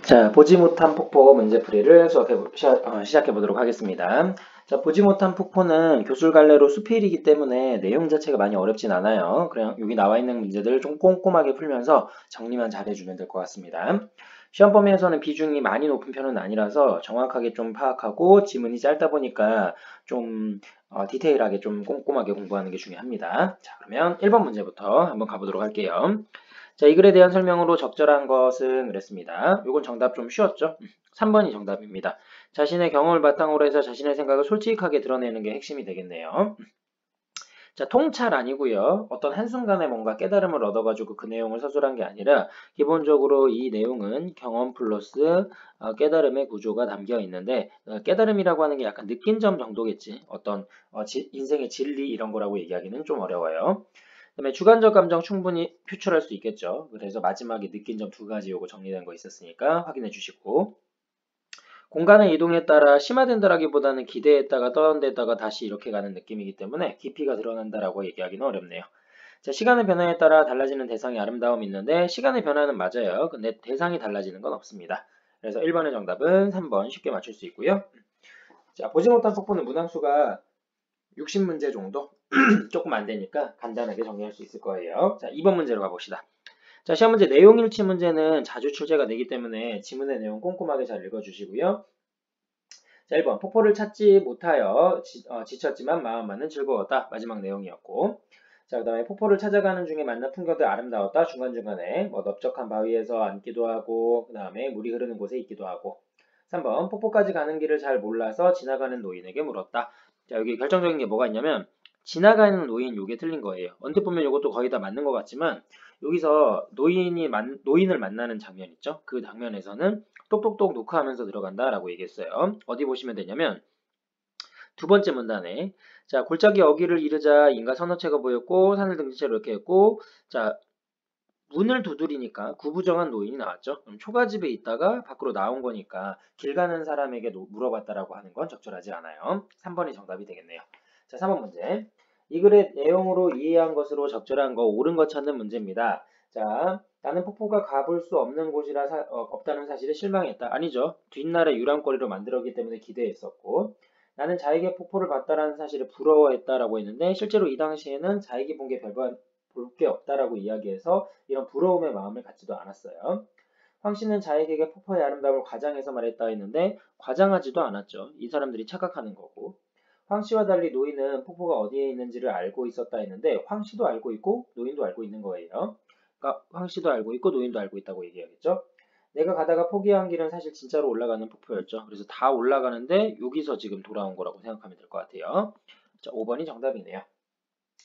자, 보지 못한 폭포 문제풀이를 시작해 보도록 하겠습니다. 자, 보지 못한 폭포는 교술갈래로 수필이기 때문에 내용 자체가 많이 어렵진 않아요. 그냥 여기 나와 있는 문제들을 좀 꼼꼼하게 풀면서 정리만 잘 해주면 될 것 같습니다. 시험 범위에서는 비중이 많이 높은 편은 아니라서 정확하게 좀 파악하고 지문이 짧다 보니까 좀 디테일하게 좀 꼼꼼하게 공부하는 게 중요합니다. 자, 그러면 1번 문제부터 한번 가보도록 할게요. 자, 이 글에 대한 설명으로 적절한 것은 그랬습니다. 이건 정답 좀 쉬웠죠? 3번이 정답입니다. 자신의 경험을 바탕으로 해서 자신의 생각을 솔직하게 드러내는 게 핵심이 되겠네요. 자, 통찰 아니고요. 어떤 한순간에 뭔가 깨달음을 얻어가지고 그 내용을 서술한 게 아니라 기본적으로 이 내용은 경험 플러스 깨달음의 구조가 담겨 있는데 깨달음이라고 하는 게 약간 느낀 점 정도겠지. 어떤 인생의 진리 이런 거라고 얘기하기는 좀 어려워요. 그다음에 주관적 감정 충분히 표출할 수 있겠죠. 그래서 마지막에 느낀 점 2가지 요거 정리된 거 있었으니까 확인해 주시고 공간의 이동에 따라 심화된다라기보다는 기대했다가 떠난댔다가 다시 이렇게 가는 느낌이기 때문에 깊이가 드러난다라고 얘기하기는 어렵네요. 자, 시간의 변화에 따라 달라지는 대상의 아름다움이 있는데 시간의 변화는 맞아요. 근데 대상이 달라지는 건 없습니다. 그래서 1번의 정답은 3번 쉽게 맞출 수 있고요. 자, 보지 못한 폭포는 문항수가 60문제 정도? 조금 안 되니까 간단하게 정리할 수 있을 거예요. 자, 2번 문제로 가봅시다. 자, 시험 문제 내용 일치 문제는 자주 출제가 되기 때문에 지문의 내용 꼼꼼하게 잘 읽어주시고요. 자, 1번 폭포를 찾지 못하여 지쳤지만 마음만은 즐거웠다. 마지막 내용이었고 자, 그 다음에 폭포를 찾아가는 중에 만난 풍경들 아름다웠다. 중간중간에 뭐 넓적한 바위에서 앉기도 하고 그 다음에 물이 흐르는 곳에 있기도 하고 3번 폭포까지 가는 길을 잘 몰라서 지나가는 노인에게 물었다. 자, 여기 결정적인 게 뭐가 있냐면 지나가는 노인 요게 틀린 거예요. 언뜻 보면 요것도 거의 다 맞는 것 같지만 여기서 노인을 만나는 장면 있죠? 그 장면에서는 똑똑똑 녹화하면서 들어간다라고 얘기했어요. 어디 보시면 되냐면 두 번째 문단에 자, 골짜기 어귀를 이르자 인가 선어체가 보였고 산을 등진 채로 이렇게 했고 자, 문을 두드리니까 구부정한 노인이 나왔죠. 그럼 초가집에 있다가 밖으로 나온 거니까 길 가는 사람에게 물어봤다라고 하는 건 적절하지 않아요. 3번이 정답이 되겠네요. 자, 3번 문제. 이 글의 내용으로 이해한 것으로 적절한 거, 옳은 거 찾는 문제입니다. 자, 나는 폭포가 가볼 수 없는 곳이라 없다는 사실에 실망했다. 아니죠. 뒷날에 유람거리로 만들었기 때문에 기대했었고 나는 자에게 폭포를 봤다라는 사실에 부러워했다라고 했는데 실제로 이 당시에는 자에게 본 게 별반 볼 게 없다라고 이야기해서 이런 부러움의 마음을 갖지도 않았어요. 황 씨는 자에게 폭포의 아름다움을 과장해서 말했다 했는데 과장하지도 않았죠. 이 사람들이 착각하는 거고. 황 씨와 달리 노인은 폭포가 어디에 있는지를 알고 있었다 했는데 황 씨도 알고 있고 노인도 알고 있는 거예요. 그러니까 황 씨도 알고 있고 노인도 알고 있다고 얘기하겠죠. 내가 가다가 포기한 길은 사실 진짜로 올라가는 폭포였죠. 그래서 다 올라가는데 여기서 지금 돌아온 거라고 생각하면 될 것 같아요. 자, 5번이 정답이네요.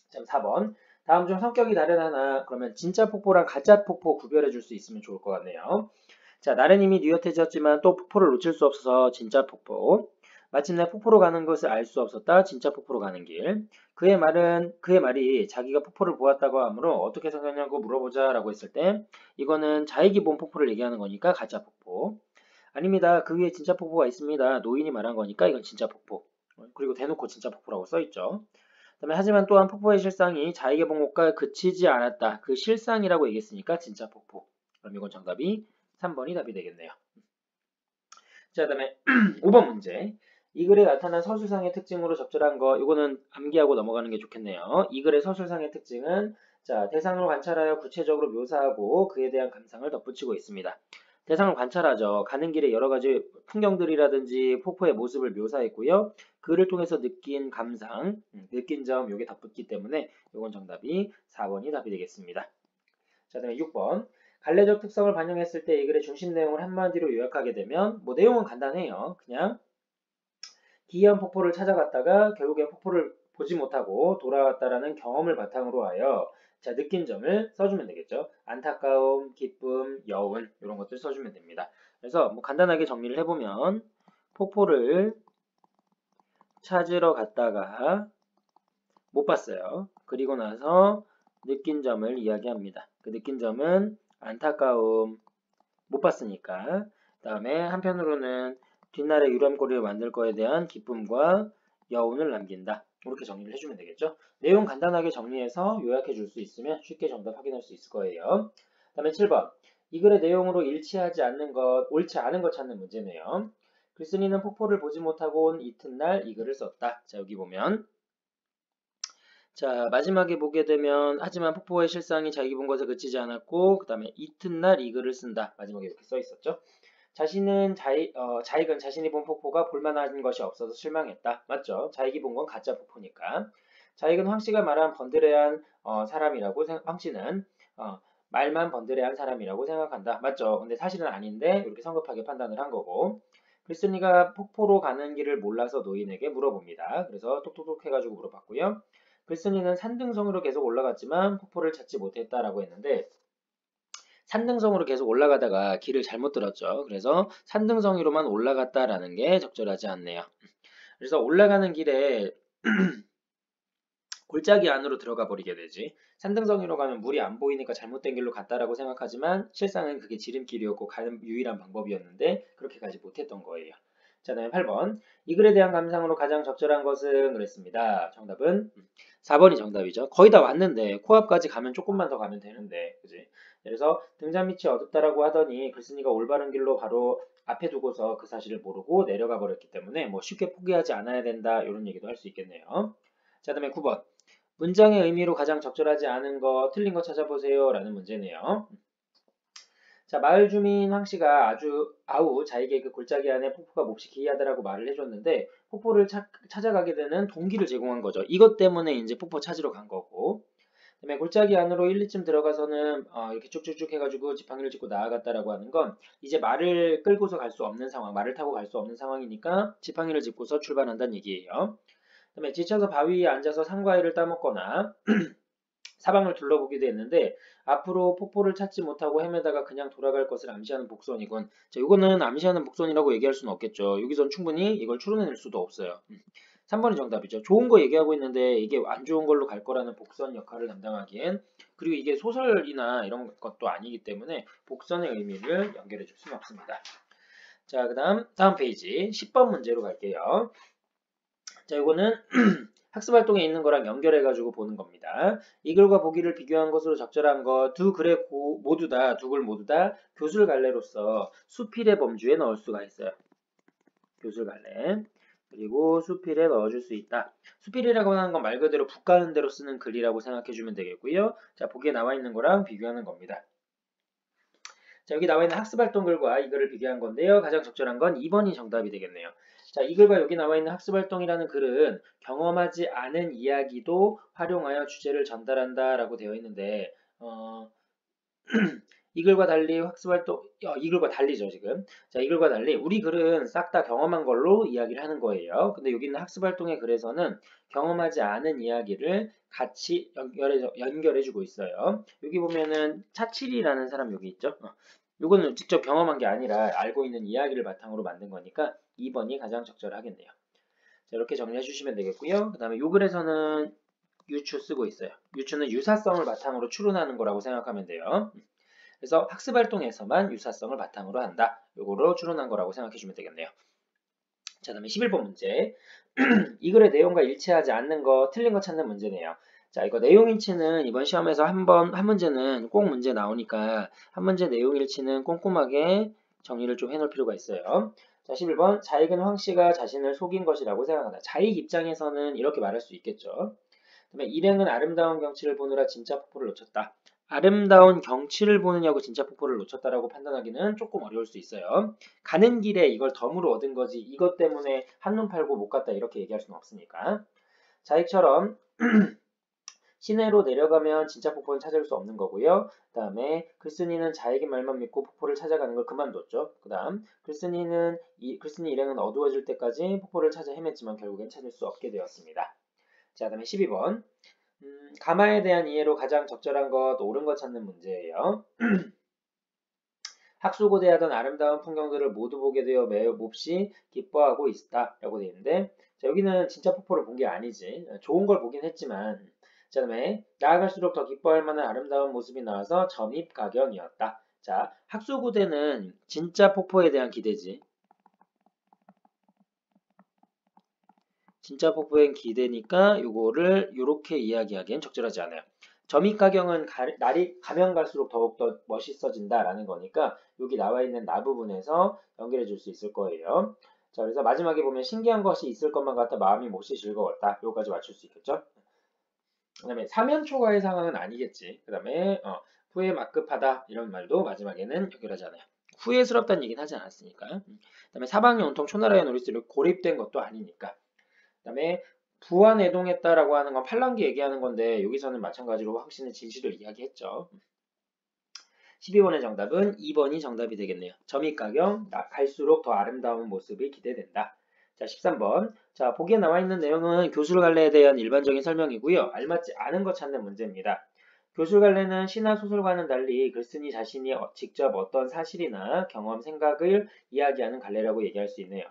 자, 4번. 다음 중 성격이 다른 하나 그러면 진짜 폭포랑 가짜 폭포 구별해 줄 수 있으면 좋을 것 같네요. 자, 날은 이미 뉘엿해졌지만 또 폭포를 놓칠 수 없어서 진짜 폭포. 마침내 폭포로 가는 것을 알 수 없었다. 진짜 폭포로 가는 길. 그의 말이 자기가 폭포를 보았다고 하므로 어떻게 생각냐고 물어보자라고 했을 때 이거는 자익이 본 폭포를 얘기하는 거니까 가짜 폭포. 아닙니다. 그 위에 진짜 폭포가 있습니다. 노인이 말한 거니까 이건 진짜 폭포. 그리고 대놓고 진짜 폭포라고 써 있죠. 그다음에 하지만 또한 폭포의 실상이 자에게 본 것과 그치지 않았다. 그 실상이라고 얘기했으니까 진짜 폭포. 그럼 이건 정답이 3번이 답이 되겠네요. 자, 그다음에 5번 문제. 이 글에 나타난 서술상의 특징으로 적절한 거 이거는 암기하고 넘어가는 게 좋겠네요. 이 글의 서술상의 특징은 자, 대상을 관찰하여 구체적으로 묘사하고 그에 대한 감상을 덧붙이고 있습니다. 대상을 관찰하죠. 가는 길에 여러 가지 풍경들이라든지 폭포의 모습을 묘사했고요. 그를 통해서 느낀 감상, 느낀 점 요게 덧붙기 때문에 이건 정답이 4번이 답이 되겠습니다. 자, 그다음에 6번. 갈래적 특성을 반영했을 때 이 글의 중심 내용을 한마디로 요약하게 되면 뭐 내용은 간단해요. 그냥 기이한 폭포를 찾아갔다가 결국엔 폭포를 보지 못하고 돌아왔다라는 경험을 바탕으로 하여 자, 느낀 점을 써주면 되겠죠. 안타까움, 기쁨, 여운 이런 것들 써주면 됩니다. 그래서 뭐 간단하게 정리를 해보면 폭포를 찾으러 갔다가 못 봤어요. 그리고 나서 느낀 점을 이야기합니다. 그 느낀 점은 안타까움, 못 봤으니까. 그 다음에 한편으로는 뒷날에 유람거리를 만들 거에 대한 기쁨과 여운을 남긴다. 이렇게 정리를 해주면 되겠죠. 내용 간단하게 정리해서 요약해 줄 수 있으면 쉽게 정답 확인할 수 있을 거예요. 그 다음에 7번. 이 글의 내용으로 일치하지 않는 것, 옳지 않은 것 찾는 문제네요. 글쓴이는 폭포를 보지 못하고 온 이튿날 이 글을 썼다. 자, 여기 보면 자, 마지막에 보게 되면 하지만 폭포의 실상이 자기 본 것에 그치지 않았고 그 다음에 이튿날 이 글을 쓴다. 마지막에 이렇게 써 있었죠. 자익은 자신이 본 폭포가 볼만한 것이 없어서 실망했다. 맞죠? 자익이 본 건 가짜 폭포니까. 자익은 황씨가 말한 번드레한 사람이라고 황씨는 말만 번드레한 사람이라고 생각한다. 맞죠? 근데 사실은 아닌데 이렇게 성급하게 판단을 한 거고. 글쓴이가 폭포로 가는 길을 몰라서 노인에게 물어봅니다. 그래서 톡톡톡 해가지고 물어봤고요. 글쓴이는 산등성으로 계속 올라갔지만 폭포를 찾지 못했다라고 했는데 산등성으로 계속 올라가다가 길을 잘못 들었죠. 그래서 산등성이로만 올라갔다라는 게 적절하지 않네요. 그래서 올라가는 길에 골짜기 안으로 들어가 버리게 되지. 산등성이로 가면 물이 안 보이니까 잘못된 길로 갔다라고 생각하지만 실상은 그게 지름길이었고 가는 유일한 방법이었는데 그렇게 가지 못했던 거예요. 자, 다음에 8번. 이 글에 대한 감상으로 가장 적절한 것은 그랬습니다. 정답은 4번이 정답이죠. 거의 다 왔는데 코앞까지 가면 조금만 더 가면 되는데 그지? 그래서 등잔 밑이 어둡다라고 하더니 글쓴이가 올바른 길로 바로 앞에 두고서 그 사실을 모르고 내려가 버렸기 때문에 뭐 쉽게 포기하지 않아야 된다 이런 얘기도 할 수 있겠네요. 자, 다음에 9번. 문장의 의미로 가장 적절하지 않은 거, 틀린 거 찾아보세요 라는 문제네요. 자, 마을 주민 황씨가 아우 자에게 그 골짜기 안에 폭포가 몹시 기이하다라고 말을 해줬는데 폭포를 찾아가게 되는 동기를 제공한 거죠. 이것 때문에 이제 폭포 찾으러 간 거고. 그다음에 골짜기 안으로 1, 2쯤 들어가서는 이렇게 쭉쭉쭉 해가지고 지팡이를 짚고 나아갔다라고 하는 건 이제 말을 끌고서 갈 수 없는 상황, 말을 타고 갈 수 없는 상황이니까 지팡이를 짚고서 출발한다는 얘기예요. 그다음에 지쳐서 바위 위에 앉아서 산과일을 따먹거나 사방을 둘러보기도 했는데 앞으로 폭포를 찾지 못하고 헤매다가 그냥 돌아갈 것을 암시하는 복선이군. 자, 이거는 암시하는 복선이라고 얘기할 수는 없겠죠. 여기선 충분히 이걸 추론해낼 수도 없어요. 3번이 정답이죠. 좋은 거 얘기하고 있는데 이게 안 좋은 걸로 갈 거라는 복선 역할을 담당하기엔 그리고 이게 소설이나 이런 것도 아니기 때문에 복선의 의미를 연결해 줄 수는 없습니다. 자, 다음 페이지 10번 문제로 갈게요. 자, 이거는 학습활동에 있는 거랑 연결해가지고 보는 겁니다. 이 글과 보기를 비교한 것으로 적절한 것, 두 글 모두 다 교술갈래로서 수필의 범주에 넣을 수가 있어요. 교술갈래. 그리고 수필에 넣어줄 수 있다. 수필이라고 하는 건 말 그대로 붓 가는 대로 쓰는 글이라고 생각해주면 되겠고요. 자, 보기에 나와 있는 거랑 비교하는 겁니다. 자, 여기 나와 있는 학습활동 글과 이 글을 비교한 건데요. 가장 적절한 건 2번이 정답이 되겠네요. 자, 이 글과 여기 나와 있는 학습활동이라는 글은 경험하지 않은 이야기도 활용하여 주제를 전달한다 라고 되어 있는데 이 글과 달리 이 글과 달리죠, 지금. 자, 이 글과 달리 우리 글은 싹 다 경험한 걸로 이야기를 하는 거예요. 근데 여기 있는 학습활동의 글에서는 경험하지 않은 이야기를 같이 연결해주고 있어요. 여기 보면은 차칠이라는 사람 여기 있죠. 요거는 직접 경험한 게 아니라 알고 있는 이야기를 바탕으로 만든 거니까 2번이 가장 적절하겠네요. 자, 이렇게 정리해 주시면 되겠고요. 그 다음에 요 글에서는 유추 쓰고 있어요. 유추는 유사성을 바탕으로 추론하는 거라고 생각하면 돼요. 그래서 학습활동에서만 유사성을 바탕으로 한다. 요거로 추론한 거라고 생각해 주면 되겠네요. 자, 다음에 11번 문제. 이 글의 내용과 일치하지 않는 거, 틀린 거 찾는 문제네요. 자, 이거 내용 일치는 이번 시험에서 한 문제는 꼭 문제 나오니까 한 문제 내용 일치는 꼼꼼하게 정리를 좀 해놓을 필요가 있어요. 자, 11번. 자익은 황씨가 자신을 속인 것이라고 생각한다. 자익 입장에서는 이렇게 말할 수 있겠죠. 그다음에 일행은 아름다운 경치를 보느라 진짜 폭포를 놓쳤다. 아름다운 경치를 보느냐고 진짜 폭포를 놓쳤다라고 판단하기는 조금 어려울 수 있어요. 가는 길에 이걸 덤으로 얻은 거지 이것 때문에 한눈 팔고 못 갔다 이렇게 얘기할 수는 없으니까. 자익처럼 시내로 내려가면 진짜 폭포는 찾을 수 없는 거고요. 그 다음에 글쓴이는 자익의 말만 믿고 폭포를 찾아가는 걸 그만뒀죠. 그 다음 글쓴이 일행은 어두워질 때까지 폭포를 찾아 헤맸지만 결국엔 찾을 수 없게 되었습니다. 자, 다음에 12번. 가마에 대한 이해로 가장 적절한 것, 옳은 것 찾는 문제예요. 학수고대하던 아름다운 풍경들을 모두 보게 되어 매우 몹시 기뻐하고 있다 라고 되어 있는데 자, 여기는 진짜 폭포를 본 게 아니지. 좋은 걸 보긴 했지만 자, 다음에 나아갈수록 더 기뻐할 만한 아름다운 모습이 나와서 점입가경이었다. 자, 학수고대는 진짜 폭포에 대한 기대지. 진짜 폭포엔 기대니까 요거를 요렇게 이야기하기엔 적절하지 않아요. 점입가경은 날이 가면 갈수록 더욱더 멋있어진다라는 거니까 여기 나와 있는 나 부분에서 연결해 줄 수 있을 거예요. 자, 그래서 마지막에 보면 신기한 것이 있을 것만 같아 마음이 몹시 즐거웠다. 요거까지 맞출 수 있겠죠? 그 다음에 사면초가의 상황은 아니겠지. 그 다음에 후회 막급하다 이런 말도 마지막에는 연결하지 않아요. 후회스럽다는 얘기는 하지 않았으니까. 그 다음에 사방이 온통 초나라의 놀이스를 고립된 것도 아니니까. 그 다음에 부안애동했다라고 하는 건 팔랑귀 얘기하는 건데 여기서는 마찬가지로 확신의 진실을 이야기했죠. 12번의 정답은 2번이 정답이 되겠네요. 점입가경, 갈수록 더 아름다운 모습이 기대된다. 자, 13번. 자, 보기에 나와 있는 내용은 교술갈래에 대한 일반적인 설명이고요. 알맞지 않은 것 찾는 문제입니다. 교술갈래는 시나 소설과는 달리 글쓴이 자신이 직접 어떤 사실이나 경험, 생각을 이야기하는 갈래라고 얘기할 수 있네요.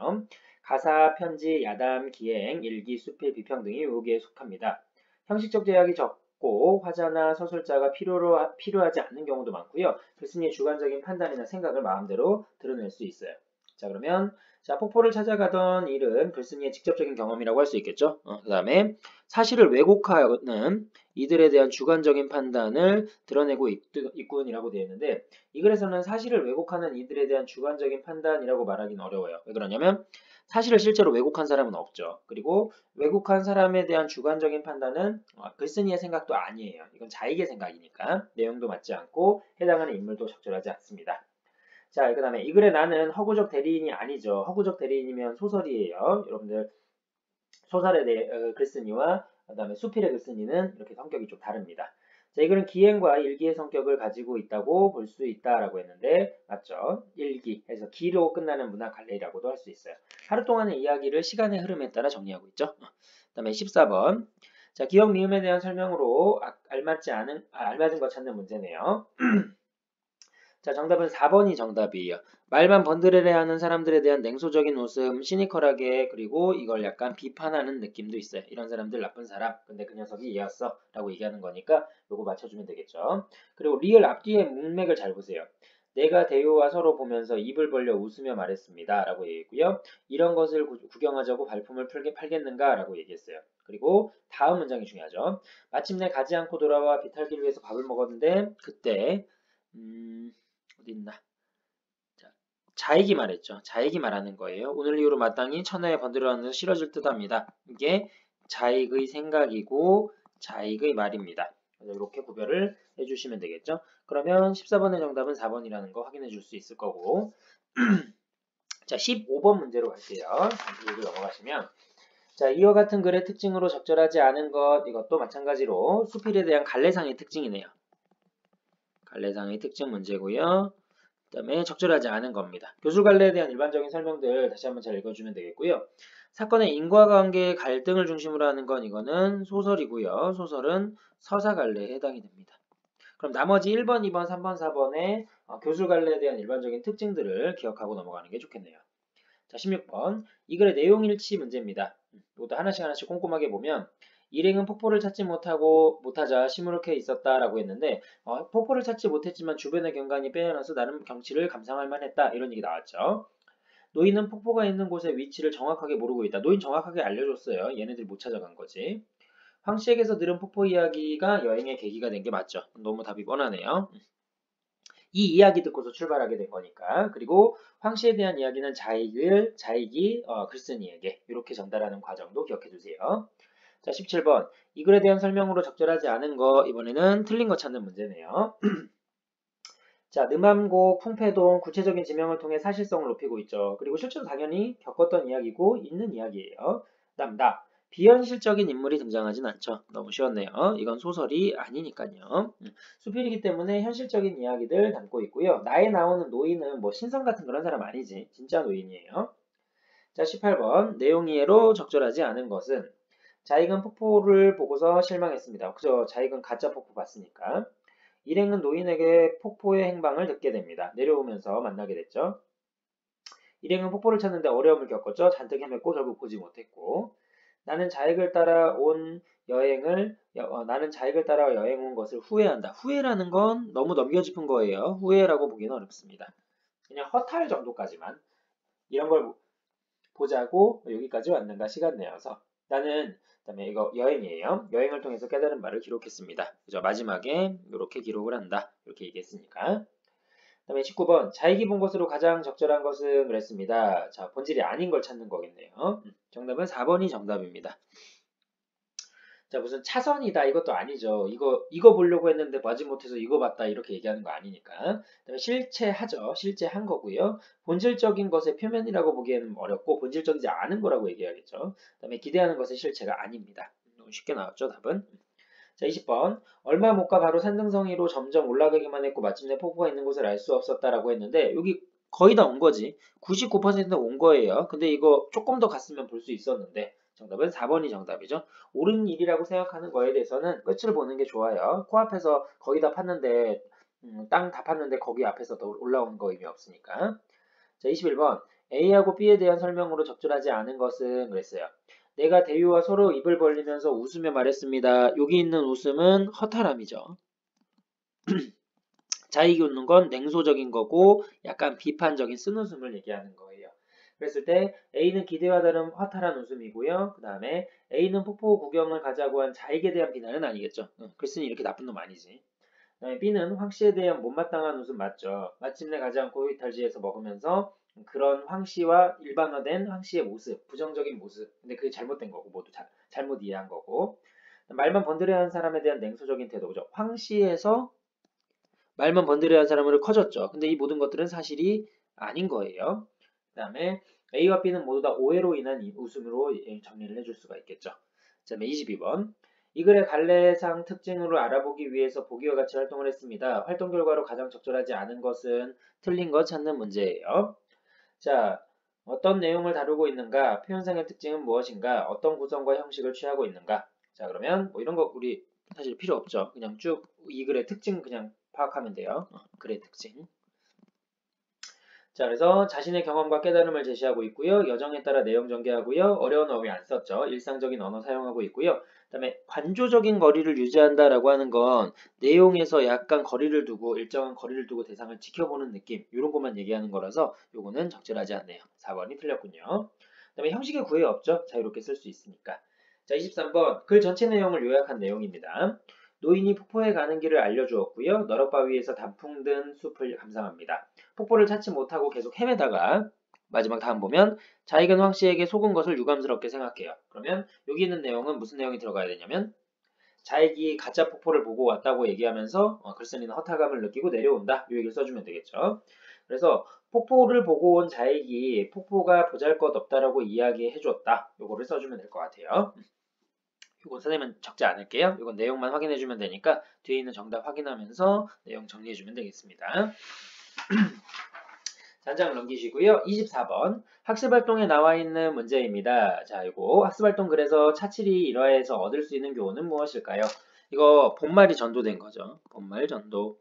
가사, 편지, 야담, 기행, 일기, 수필, 비평 등이 여기에 속합니다. 형식적 제약이 적고 화자나 서술자가 필요하지 않는 경우도 많고요. 글쓴이의 주관적인 판단이나 생각을 마음대로 드러낼 수 있어요. 자, 그러면 자, 폭포를 찾아가던 일은 글쓴이의 직접적인 경험이라고 할 수 있겠죠. 그 다음에 사실을 왜곡하는 이들에 대한 주관적인 판단을 드러내고 있군이라고 되어 있는데 이 글에서는 사실을 왜곡하는 이들에 대한 주관적인 판단이라고 말하기는 어려워요. 왜 그러냐면 사실을 실제로 왜곡한 사람은 없죠. 그리고 왜곡한 사람에 대한 주관적인 판단은 글쓴이의 생각도 아니에요. 이건 자익의 생각이니까 내용도 맞지 않고 해당하는 인물도 적절하지 않습니다. 자, 그 다음에 이 글의 나는 허구적 대리인이 아니죠. 허구적 대리인이면 소설이에요. 여러분들 소설의 글쓴이와 그 다음에 수필의 글쓴이는 이렇게 성격이 좀 다릅니다. 자, 이 글은 기행과 일기의 성격을 가지고 있다고 볼 수 있다라고 했는데 맞죠? 일기 해서 기로 끝나는 문학 갈래라고도 할 수 있어요. 하루 동안의 이야기를 시간의 흐름에 따라 정리하고 있죠. 그 다음에 14번. 자, 기억 미음에 대한 설명으로 알맞은 거 찾는 문제네요. 자, 정답은 4번이 정답이에요. 말만 번드레레하는 사람들에 대한 냉소적인 웃음, 시니컬하게 그리고 이걸 약간 비판하는 느낌도 있어요. 이런 사람들 나쁜 사람. 근데 그 녀석이 얘였어. 라고 얘기하는 거니까 요거 맞춰주면 되겠죠. 그리고 리을 앞뒤의 문맥을 잘 보세요. 내가 대요와 서로 보면서 입을 벌려 웃으며 말했습니다. 라고 얘기했고요. 이런 것을 구경하자고 발품을 팔겠는가? 라고 얘기했어요. 그리고 다음 문장이 중요하죠. 마침내 가지 않고 돌아와 비탈기를 위해서 밥을 먹었는데 그때 어디 있나? 자, 자익이 말했죠. 자익이 말하는 거예요. 오늘 이후로 마땅히 천하에 번들어가면서 싫어질 듯합니다. 이게 자익의 생각이고 자익의 말입니다. 이렇게 구별을 해주시면 되겠죠. 그러면 14번의 정답은 4번이라는 거 확인해 줄 수 있을 거고 자, 15번 문제로 갈게요. 이걸 넘어가시면 자, 이와 같은 글의 특징으로 적절하지 않은 것 이것도 마찬가지로 수필에 대한 갈래상의 특징이네요. 갈래상의 특징 문제고요. 그 다음에 적절하지 않은 겁니다. 교술갈래에 대한 일반적인 설명들 다시 한번 잘 읽어주면 되겠고요. 사건의 인과관계의 갈등을 중심으로 하는 건 이거는 소설이고요. 소설은 서사갈래에 해당이 됩니다. 그럼 나머지 1번, 2번, 3번, 4번의 교술갈래에 대한 일반적인 특징들을 기억하고 넘어가는 게 좋겠네요. 자, 16번. 이 글의 내용일치 문제입니다. 이것도 하나씩 꼼꼼하게 보면 일행은 폭포를 찾지 못하자 시무룩해 있었다라고 했는데 폭포를 찾지 못했지만 주변의 경관이 빼어나서 나름 경치를 감상할 만했다 이런 얘기 나왔죠. 노인은 폭포가 있는 곳의 위치를 정확하게 모르고 있다. 노인 정확하게 알려줬어요. 얘네들이 못 찾아간 거지. 황씨에게서 들은 폭포 이야기가 여행의 계기가 된 게 맞죠. 너무 답이 뻔하네요. 이 이야기 듣고서 출발하게 된 거니까. 그리고 황씨에 대한 이야기는 자익이 글쓴이에게 이렇게 전달하는 과정도 기억해 주세요. 자, 17번. 이 글에 대한 설명으로 적절하지 않은 거 이번에는 틀린 거 찾는 문제네요. 자, 능암고, 풍패동 구체적인 지명을 통해 사실성을 높이고 있죠. 그리고 실제로 당연히 겪었던 이야기고 있는 이야기예요. 그다음 나. 비현실적인 인물이 등장하진 않죠. 너무 쉬웠네요. 이건 소설이 아니니까요. 수필이기 때문에 현실적인 이야기들 담고 있고요. 나에 나오는 노인은 뭐 신성 같은 그런 사람 아니지. 진짜 노인이에요. 자, 18번. 내용 이해로 적절하지 않은 것은 자익은 폭포를 보고서 실망했습니다. 그죠? 자익은 가짜 폭포 봤으니까. 일행은 노인에게 폭포의 행방을 듣게 됩니다. 내려오면서 만나게 됐죠. 일행은 폭포를 찾는데 어려움을 겪었죠. 잔뜩 헤맸고 결국 보지 못했고. 나는 자익을 따라 여행 온 것을 후회한다. 후회라는 건 너무 넘겨짚은 거예요. 후회라고 보기는 어렵습니다. 그냥 허탈 정도까지만. 이런 걸 보자고 여기까지 왔는가 시간 내어서. 나는 그다음에 이거 여행이에요. 여행을 통해서 깨달은 바를 기록했습니다. 그죠? 마지막에 이렇게 기록을 한다. 이렇게 얘기했으니까. 그다음에 19번 자익이 본 것으로 가장 적절한 것은 그랬습니다. 자, 본질이 아닌 걸 찾는 거겠네요. 정답은 4번이 정답입니다. 자, 무슨 차선이다 이것도 아니죠. 이거 보려고 했는데 마지 못해서 이거 봤다 이렇게 얘기하는 거 아니니까. 그다음에 실체하죠. 실체한 거고요. 본질적인 것의 표면이라고 보기에는 어렵고 본질적이지 않은 거라고 얘기해야겠죠. 그다음에 기대하는 것의 실체가 아닙니다. 너무 쉽게 나왔죠, 답은. 자, 20번. 얼마 못 가 바로 산등성이로 점점 올라가기만 했고 마침내 폭포가 있는 곳을 알 수 없었다라고 했는데 여기 거의 다 온 거지. 99%는 온 거예요. 근데 이거 조금 더 갔으면 볼 수 있었는데 정답은 4번이 정답이죠. 옳은 일이라고 생각하는 거에 대해서는 끝을 보는 게 좋아요. 코앞에서 거의 다 팠는데 땅 다 팠는데 거기 앞에서 더 올라오는 거 의미 없으니까. 자, 21번. A하고 B에 대한 설명으로 적절하지 않은 것은 그랬어요. 내가 대유와 서로 입을 벌리면서 웃으며 말했습니다. 여기 있는 웃음은 허탈함이죠. 자익이 웃는 건 냉소적인 거고 약간 비판적인 쓴웃음을 얘기하는 거예요. 그랬을 때 A는 기대와 다른 허탈한 웃음이고요. 그 다음에 A는 폭포 구경을 가자고 한 자익에 대한 비난은 아니겠죠. 글쓴이 이렇게 나쁜 놈 아니지. 그다음에 B는 황 씨에 대한 못마땅한 웃음 맞죠. 마침내 가지 않고 이탈지에서 먹으면서 그런 황 씨와 일반화된 황 씨의 모습, 부정적인 모습. 근데 그게 잘못된 거고 모두 잘못 이해한 거고. 말만 번들여야 하는 사람에 대한 냉소적인 태도죠. 황 씨에서 말만 번들여야 하는 사람으로 커졌죠. 근데 이 모든 것들은 사실이 아닌 거예요. 그다음에 A와 B는 모두 다 오해로 인한 웃음으로 정리를 해줄 수가 있겠죠. 그다음에 22번. 이 글의 갈래상 특징으로 알아보기 위해서 보기와 같이 활동을 했습니다. 활동 결과로 가장 적절하지 않은 것은 틀린 것 찾는 문제예요. 자, 어떤 내용을 다루고 있는가? 표현상의 특징은 무엇인가? 어떤 구성과 형식을 취하고 있는가? 자, 그러면 뭐 이런 거 우리 사실 필요 없죠. 그냥 쭉 이 글의 특징 그냥 파악하면 돼요. 글의 특징. 자, 그래서 자신의 경험과 깨달음을 제시하고 있고요. 여정에 따라 내용 전개하고요. 어려운 어휘 안 썼죠. 일상적인 언어 사용하고 있고요. 그다음에 관조적인 거리를 유지한다라고 하는 건 내용에서 약간 거리를 두고 일정한 거리를 두고 대상을 지켜보는 느낌 이런 것만 얘기하는 거라서 요거는 적절하지 않네요. 4번이 틀렸군요. 그다음에 형식의 구애 없죠. 자유롭게 쓸 수 있으니까. 자, 23번 글 전체 내용을 요약한 내용입니다. 노인이 폭포에 가는 길을 알려주었고요. 너럭바위에서 단풍 든 숲을 감상합니다. 폭포를 찾지 못하고 계속 헤매다가 마지막 다음 보면 자익은 황 씨에게 속은 것을 유감스럽게 생각해요. 그러면 여기 있는 내용은 무슨 내용이 들어가야 되냐면 자익이 가짜 폭포를 보고 왔다고 얘기하면서 글쓴이는 허탈감을 느끼고 내려온다. 이 얘기를 써주면 되겠죠. 그래서 폭포를 보고 온 자익이 폭포가 보잘것없다라고 이야기해줬다. 요거를 써주면 될 것 같아요. 이건 선생님은 적지 않을게요. 이건 내용만 확인해주면 되니까 뒤에 있는 정답 확인하면서 내용 정리해주면 되겠습니다. 단장을 넘기시고요. 24번 학습활동에 나와 있는 문제입니다. 자, 이거 학습활동 글에서 차칠이 이러해서 얻을 수 있는 교훈은 무엇일까요? 이거 본말이 전도된 거죠. 본말 전도.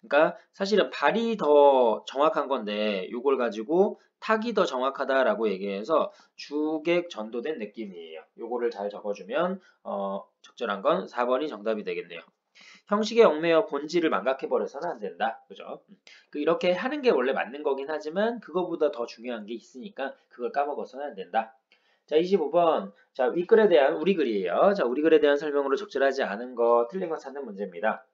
그러니까 사실은 발이 더 정확한 건데 이걸 가지고 탁이 더 정확하다라고 얘기해서 주객 전도된 느낌이에요. 요거를 잘 적어주면 적절한 건 4번이 정답이 되겠네요. 형식에 얽매여 본질을 망각해버려서는 안 된다. 그죠? 이렇게 하는 게 원래 맞는 거긴 하지만 그거보다 더 중요한 게 있으니까 그걸 까먹어서는 안 된다. 자, 25번. 자, 윗글에 대한 우리 글이에요. 자, 우리 글에 대한 설명으로 적절하지 않은 거, 틀린 거 찾는 문제입니다.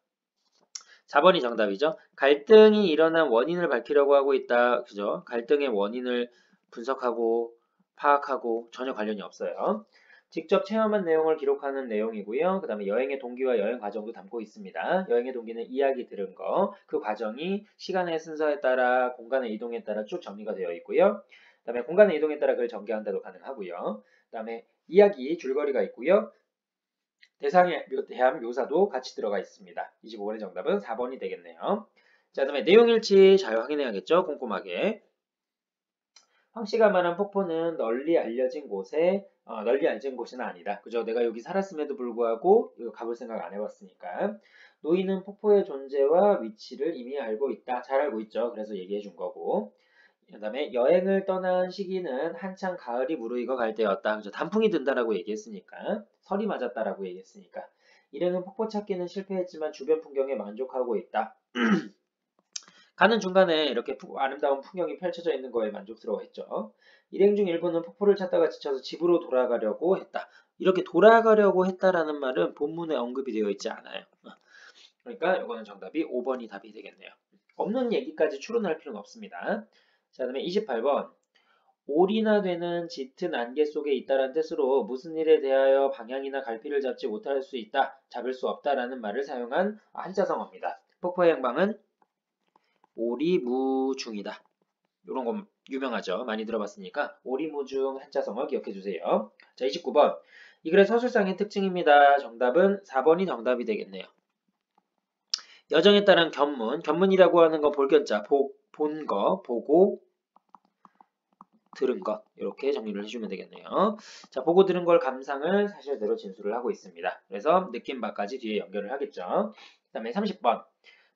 4번이 정답이죠. 갈등이 일어난 원인을 밝히려고 하고 있다. 그죠? 갈등의 원인을 분석하고 파악하고 전혀 관련이 없어요. 직접 체험한 내용을 기록하는 내용이고요. 그 다음에 여행의 동기와 여행 과정도 담고 있습니다. 여행의 동기는 이야기 들은 거, 그 과정이 시간의 순서에 따라 공간의 이동에 따라 쭉 정리가 되어 있고요. 그 다음에 공간의 이동에 따라 그걸 전개한다도 가능하고요. 그 다음에 이야기 줄거리가 있고요. 대상에 대한 묘사도 같이 들어가 있습니다. 25번의 정답은 4번이 되겠네요. 자, 그다음에 내용일치 잘 확인해야겠죠? 꼼꼼하게. 황 씨가 말한 폭포는 널리 알려진 곳은 아니다. 그죠? 내가 여기 살았음에도 불구하고 이거 가볼 생각 안 해봤으니까. 노인은 폭포의 존재와 위치를 이미 알고 있다. 잘 알고 있죠. 그래서 얘기해 준 거고. 그 다음에 여행을 떠난 시기는 한창 가을이 무르익어 갈 때였다. 그죠? 단풍이 든다라고 얘기했으니까. 설이 맞았다라고 얘기했으니까. 일행은 폭포 찾기는 실패했지만 주변 풍경에 만족하고 있다. 가는 중간에 이렇게 아름다운 풍경이 펼쳐져 있는 거에 만족스러워했죠. 일행 중 일부는 폭포를 찾다가 지쳐서 집으로 돌아가려고 했다. 이렇게 돌아가려고 했다라는 말은 본문에 언급이 되어 있지 않아요. 그러니까 이거는 정답이 5번이 답이 되겠네요. 없는 얘기까지 추론할 필요는 없습니다. 자, 그다음에 28번. 올이나 되는 짙은 안개 속에 있다란 뜻으로 무슨 일에 대하여 방향이나 갈피를 잡지 못할 수 있다, 잡을 수 없다라는 말을 사용한 한자성어입니다. 폭포의 행방은 오리무중이다. 이런 거 유명하죠. 많이 들어봤으니까 오리무중 한자성어 기억해 주세요. 자, 29번. 이 글의 서술상의 특징입니다. 정답은 4번이 정답이 되겠네요. 여정에 따른 견문, 견문이라고 하는 건 볼견자, 본 거, 보고 들은 것, 이렇게 정리를 해주면 되겠네요. 자, 보고 들은 걸 감상을 사실대로 진술을 하고 있습니다. 그래서 느낀 바까지 뒤에 연결을 하겠죠. 그 다음에 30번.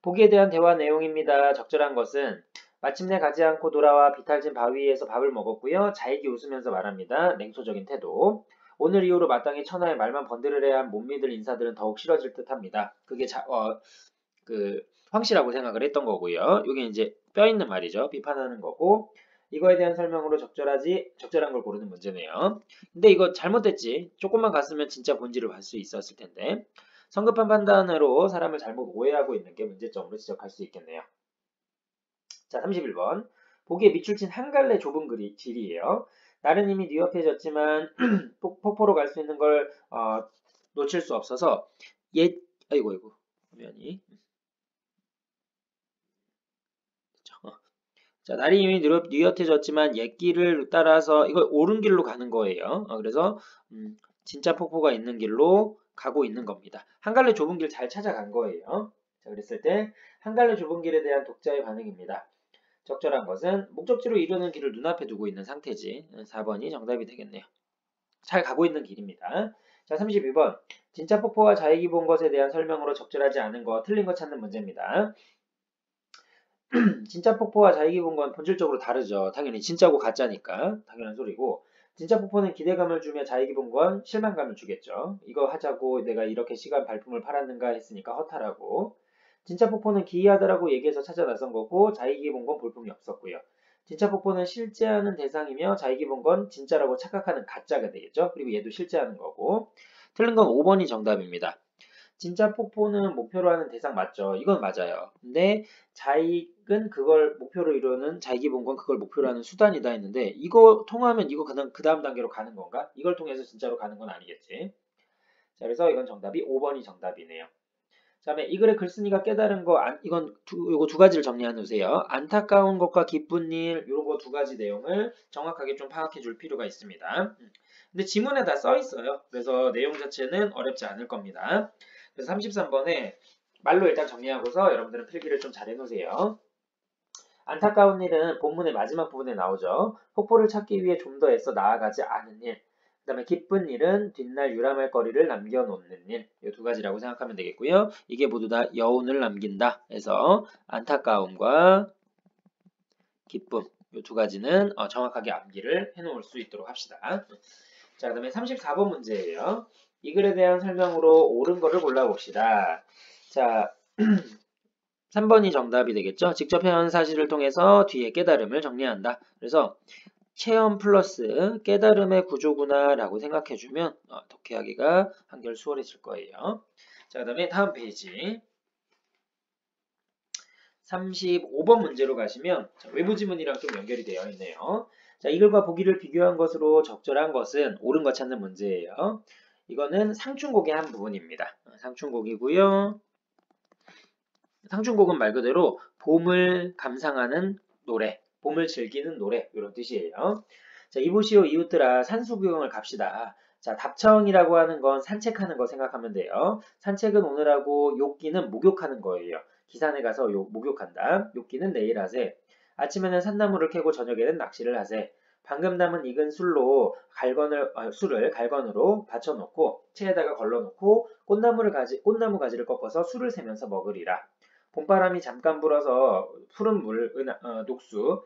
보기에 대한 대화 내용입니다. 적절한 것은 마침내 가지 않고 돌아와 비탈진 바위 위에서 밥을 먹었고요. 자익이 웃으면서 말합니다. 냉소적인 태도. 오늘 이후로 마땅히 천하의 말만 번들어야 한 못 믿을 인사들은 더욱 싫어질 듯합니다. 그게 황씨라고 생각을 했던 거고요. 이게 이제 뼈 있는 말이죠. 비판하는 거고. 이거에 대한 설명으로 적절한 걸 고르는 문제네요. 근데 이거 잘못됐지. 조금만 갔으면 진짜 본질을 볼 수 있었을 텐데. 성급한 판단으로 사람을 잘못 오해하고 있는 게 문제점으로 지적할 수 있겠네요. 자, 31번. 보기에 밑줄 친 한 갈래 좁은 길이에요. 날은 이미 뉘업해졌지만 폭포로 갈 수 있는 걸 놓칠 수 없어서 아이고 화면이. 자, 날이 이미 뉘엿해졌지만 옛 길을 따라서 이거 옳은 길로 가는 거예요. 그래서 진짜 폭포가 있는 길로 가고 있는 겁니다. 한 갈래 좁은 길 잘 찾아간 거예요. 자, 그랬을 때 한 갈래 좁은 길에 대한 독자의 반응입니다. 적절한 것은 목적지로 이르는 길을 눈앞에 두고 있는 상태지. 4번이 정답이 되겠네요. 잘 가고 있는 길입니다. 자, 32번. 진짜 폭포와 자익이 본 것에 대한 설명으로 적절하지 않은 거, 틀린 거 찾는 문제입니다. 진짜 폭포와 자익이 본 건 본질적으로 다르죠. 당연히 진짜고 가짜니까 당연한 소리고, 진짜 폭포는 기대감을 주며 자익이 본 건 실망감을 주겠죠. 이거 하자고 내가 이렇게 시간 발품을 팔았는가 했으니까 허탈하고, 진짜 폭포는 기이하다라고 얘기해서 찾아 나선 거고, 자익이 본 건 볼품이 없었고요. 진짜 폭포는 실제하는 대상이며 자익이 본 건 진짜라고 착각하는 가짜가 되겠죠. 그리고 얘도 실제하는 거고. 틀린 건 5번이 정답입니다. 진짜 폭포는 목표로 하는 대상 맞죠? 이건 맞아요. 근데 자익은 그걸 목표로 이루는, 자익이 본 건 그걸 목표로 하는 수단이다 했는데, 이거 통하면 이거 그 다음 단계로 가는 건가? 이걸 통해서 진짜로 가는 건 아니겠지. 자, 그래서 이건 정답이 5번이 정답이네요. 그 다음에 이 글의 글쓴이가 깨달은 거, 요거 두 가지를 정리해 놓으세요. 안타까운 것과 기쁜 일, 요거 두 가지 내용을 정확하게 좀 파악해 줄 필요가 있습니다. 근데 지문에 다 써 있어요. 그래서 내용 자체는 어렵지 않을 겁니다. 그래서 33번에 말로 일단 정리하고서 여러분들은 필기를 좀 잘 해놓으세요. 안타까운 일은 본문의 마지막 부분에 나오죠. 폭포를 찾기 위해 좀 더 애써 나아가지 않은 일. 그 다음에 기쁜 일은 뒷날 유람할 거리를 남겨놓는 일. 이 두 가지라고 생각하면 되겠고요. 이게 모두 다 여운을 남긴다 해서 안타까움과 기쁨, 이 두 가지는 정확하게 암기를 해놓을 수 있도록 합시다. 자, 그 다음에 34번 문제예요. 이 글에 대한 설명으로 옳은 거를 골라봅시다. 자, 3번이 정답이 되겠죠. 직접 해온 사실을 통해서 뒤에 깨달음을 정리한다. 그래서 체험 플러스 깨달음의 구조구나 라고 생각해주면 독해하기가 한결 수월해질 거예요. 자, 그 다음에 다음 페이지 35번 문제로 가시면 외부 지문이랑 좀 연결이 되어 있네요. 자, 이 글과 보기를 비교한 것으로 적절한 것은 옳은 것 찾는 문제예요. 이거는 상충곡의 한 부분입니다. 상충곡이고요. 상충곡은 말 그대로 봄을 감상하는 노래, 봄을 즐기는 노래 이런 뜻이에요. 자, 이보시오 이웃들아 산수구경을 갑시다. 자, 답청이라고 하는 건 산책하는 거 생각하면 돼요. 산책은 오늘 하고 욕기는 목욕하는 거예요. 기산에 가서 목욕한다. 욕기는 내일 하세. 아침에는 산나물을 캐고 저녁에는 낚시를 하세. 방금 담은 익은 술로 술을 갈건으로 받쳐놓고 체에다가 걸러놓고 꽃나무 가지를 꺾어서 술을 세면서 먹으리라. 봄바람이 잠깐 불어서 푸른 녹수,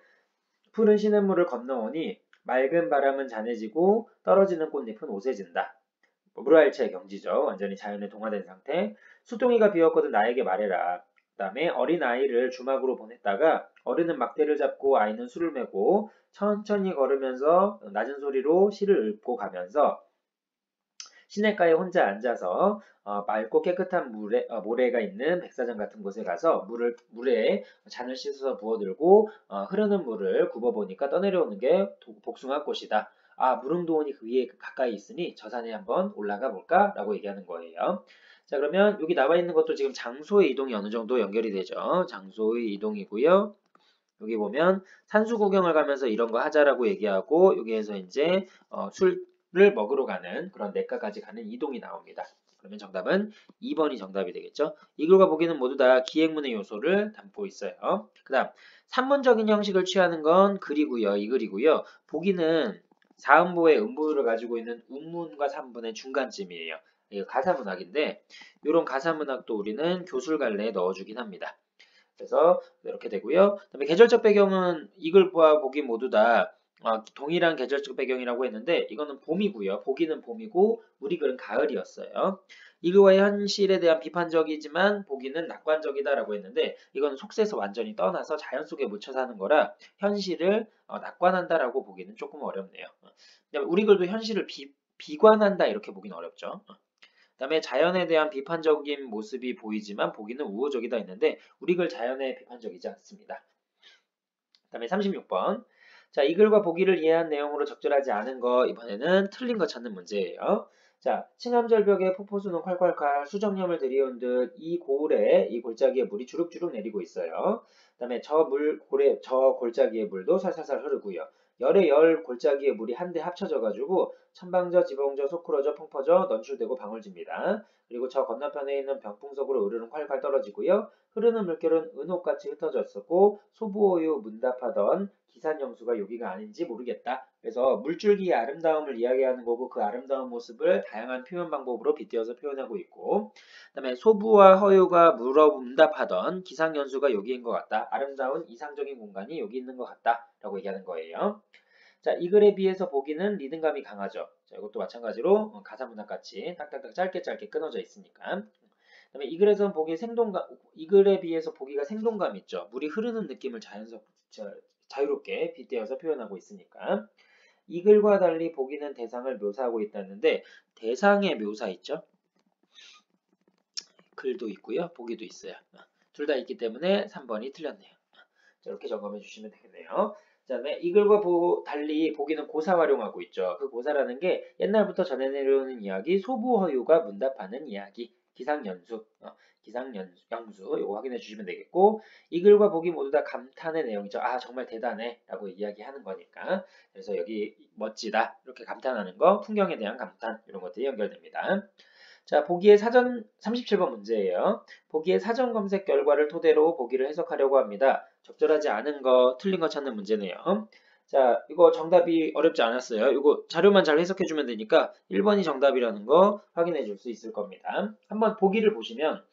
푸른 시냇물을 건너오니 맑은 바람은 잔해지고 떨어지는 꽃잎은 오세진다. 물알체 경지죠. 완전히 자연에 동화된 상태. 수동이가 비었거든 나에게 말해라. 그 다음에 어린 아이를 주막으로 보냈다가 어른은 막대를 잡고 아이는 술을 메고 천천히 걸으면서 낮은 소리로 시를 읊고 가면서 시냇가에 혼자 앉아서 맑고 깨끗한 모래가 있는 백사장 같은 곳에 가서 물에 잔을 씻어서 부어들고 흐르는 물을 굽어보니까 떠내려오는 게 복숭아꽃이다. 아, 무릉도원이 그 위에 가까이 있으니 저 산에 한번 올라가 볼까? 라고 얘기하는 거예요. 자, 그러면 여기 나와 있는 것도 지금 장소의 이동이 어느 정도 연결이 되죠. 장소의 이동이고요. 여기 보면 산수 구경을 가면서 이런 거 하자라고 얘기하고 여기에서 이제 술을 먹으러 가는 그런 냇가까지 가는 이동이 나옵니다. 그러면 정답은 2번이 정답이 되겠죠. 이 글과 보기는 모두 다 기행문의 요소를 담고 있어요. 그 다음 산문적인 형식을 취하는 건 글이고요. 이 글이고요. 보기는 사음보의 음보를 가지고 있는 운문과 산문의 중간쯤이에요. 이거 가사문학인데 이런 가사문학도 우리는 교술갈래에 넣어주긴 합니다. 그래서 이렇게 되고요. 그다음에 계절적 배경은 이글과 보기 모두 다 동일한 계절적 배경이라고 했는데 이거는 봄이고요. 보기는 봄이고 우리 글은 가을이었어요. 이글과의 현실에 대한 비판적이지만 보기는 낙관적이다라고 했는데 이건 속세에서 완전히 떠나서 자연 속에 묻혀 사는 거라 현실을 낙관한다라고 보기는 조금 어렵네요. 그다음에 우리 글도 현실을 비관한다 이렇게 보기는 어렵죠. 그다음에 자연에 대한 비판적인 모습이 보이지만 보기는 우호적이다 했는데 우리 글 자연에 비판적이지 않습니다. 그다음에 36번. 자, 이 글과 보기를 이해한 내용으로 적절하지 않은 거 이번에는 틀린 거 찾는 문제예요. 자, 층암절벽에 폭포수는 콸콸콸 수정염을 들이온 듯 이 고을에 이 골짜기에 물이 주룩주룩 내리고 있어요. 그다음에 저 골짜기의 물도 살살살 흐르고요. 열에 열 골짜기의 물이 한데 합쳐져 가지고 천방져 지붕져 소쿠러져 펑퍼져 넌출되고 방울집니다. 그리고 저 건너편에 있는 병풍석으로 으르릉 콸콸 떨어지고요. 흐르는 물결은 은옥같이 흩어졌었고 소부호유 문답하던 기산영수가 여기가 아닌지 모르겠다. 그래서 물줄기의 아름다움을 이야기하는 거고 그 아름다운 모습을 다양한 표현 방법으로 빗대어서 표현하고 있고 그다음에 소부와 허유가 물어 문답하던 기상연수가 여기인 것 같다. 아름다운 이상적인 공간이 여기 있는 것 같다. 라고 얘기하는 거예요. 자, 이 글에 비해서 보기는 리듬감이 강하죠. 자, 이것도 마찬가지로 가사문학 같이 딱딱딱 짧게 끊어져 있으니까. 그다음에 이 글에서는 이 글에 비해서 보기가 생동감 있죠. 물이 흐르는 느낌을 자유롭게 빗대어서 표현하고 있으니까. 이 글과 달리 보기는 대상을 묘사하고 있다는데 대상의 묘사 있죠. 글도 있고요. 보기도 있어요. 둘 다 있기 때문에 3번이 틀렸네요. 자, 이렇게 점검해 주시면 되겠네요. 그다음에 이 글과 달리 보기는 고사 활용하고 있죠. 그 고사라는 게 옛날부터 전해 내려오는 이야기, 소부허유가 문답하는 이야기, 기상연수, 기상연수 이거 확인해 주시면 되겠고 이 글과 보기 모두 다 감탄의 내용이죠. 아 정말 대단해 라고 이야기하는 거니까 그래서 여기 멋지다 이렇게 감탄하는 거, 풍경에 대한 감탄 이런 것들이 연결됩니다. 자, 보기의 사전 37번 문제예요. 보기의 사전 검색 결과를 토대로 보기를 해석하려고 합니다. 적절하지 않은 거, 틀린 거 찾는 문제네요. 자, 이거 정답이 어렵지 않았어요. 이거 자료만 잘 해석해 주면 되니까 1번이 정답이라는 거 확인해 줄 수 있을 겁니다. 한번 보기를 보시면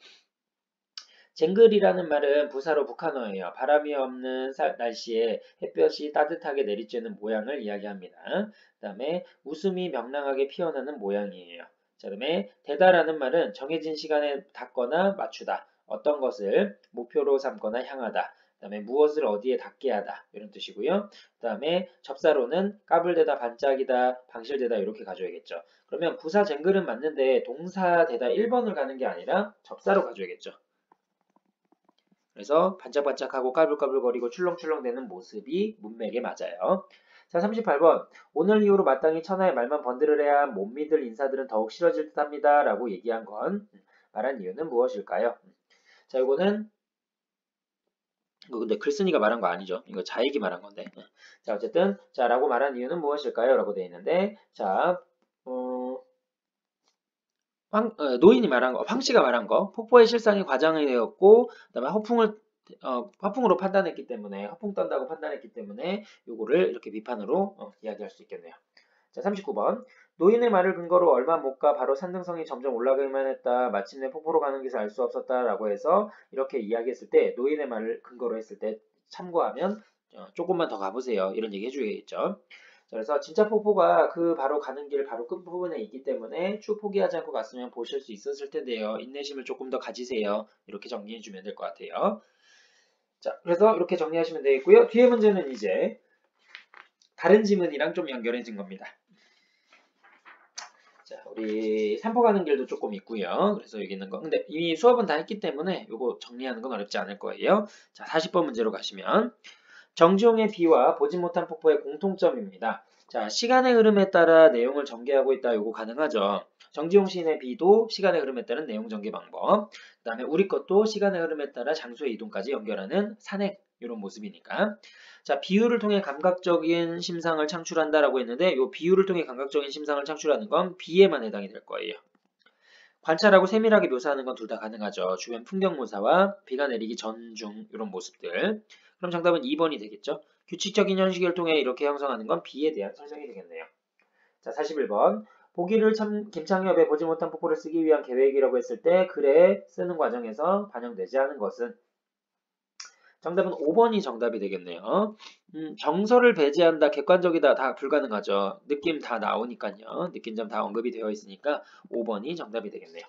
쟁글이라는 말은 부사로 북한어예요. 바람이 없는 날씨에 햇볕이 따뜻하게 내리쬐는 모양을 이야기합니다. 그 다음에 웃음이 명랑하게 피어나는 모양이에요. 자, 그다음에 대다라는 말은 정해진 시간에 닿거나 맞추다. 어떤 것을 목표로 삼거나 향하다. 그 다음에 무엇을 어디에 닿게 하다. 이런 뜻이고요. 그 다음에 접사로는 까불대다, 반짝이다, 방실대다 이렇게 가져야겠죠. 그러면 부사 쟁글은 맞는데 동사 대다 1번을 가는 게 아니라 접사로 가져야겠죠. 그래서 반짝반짝하고 까불까불거리고 출렁출렁대는 모습이 문맥에 맞아요. 자, 38번. 오늘 이후로 마땅히 천하의 말만 번들어야 못 믿을 인사들은 더욱 싫어질 듯합니다. 라고 얘기한 건 말한 이유는 무엇일까요? 자, 이거는 이거 근데 글쓴이가 말한 거 아니죠. 이거 자익이 말한 건데. 자, 어쨌든 자, 라고 말한 이유는 무엇일까요? 라고 되어 있는데 자, 노인이 말한 거, 황씨가 말한 거, 폭포의 실상이 과장이 되었고, 그다음에 허풍으로 판단했기 때문에, 허풍 떤다고 판단했기 때문에, 요거를 이렇게 비판으로 이야기할 수 있겠네요. 자, 39번. 노인의 말을 근거로 얼마 못 가 바로 산등성이 점점 올라가기만 했다. 마침내 폭포로 가는 것을 알 수 없었다라고 해서 이렇게 이야기했을 때, 노인의 말을 근거로 했을 때 참고하면 조금만 더 가보세요. 이런 얘기 해주겠죠. 그래서 진짜 폭포가 그 바로 가는 길 바로 끝부분에 있기 때문에 쭉 포기하지 않고 갔으면 보실 수 있었을 텐데요. 인내심을 조금 더 가지세요. 이렇게 정리해 주면 될 것 같아요. 자, 그래서 이렇게 정리하시면 되겠고요. 뒤에 문제는 이제 다른 지문이랑 좀 연결해진 겁니다. 자, 우리 산포 가는 길도 조금 있고요. 그래서 여기 있는 거. 근데 이미 수업은 다 했기 때문에 이거 정리하는 건 어렵지 않을 거예요. 자, 40번 문제로 가시면 정지용의 비와 보지 못한 폭포의 공통점입니다. 자, 시간의 흐름에 따라 내용을 전개하고 있다. 요거 가능하죠. 정지용 시인의 비도 시간의 흐름에 따른 내용 전개 방법. 그 다음에 우리 것도 시간의 흐름에 따라 장소의 이동까지 연결하는 산행. 이런 모습이니까. 자, 비유를 통해 감각적인 심상을 창출한다라고 했는데 이 비유를 통해 감각적인 심상을 창출하는 건 비에만 해당이 될 거예요. 관찰하고 세밀하게 묘사하는 건 둘 다 가능하죠. 주변 풍경 묘사와 비가 내리기 전, 중 이런 모습들. 그럼 정답은 2번이 되겠죠. 규칙적인 형식을 통해 이렇게 형성하는 건 비에 대한 설명이 되겠네요. 자, 41번. 보기를 김창엽의 보지 못한 폭포를 쓰기 위한 계획이라고 했을 때 글에 쓰는 과정에서 반영되지 않은 것은 정답은 5번이 정답이 되겠네요. 정서를 배제한다, 객관적이다 다 불가능하죠. 느낌 다 나오니까요. 느낀 점 다 언급이 되어 있으니까 5번이 정답이 되겠네요.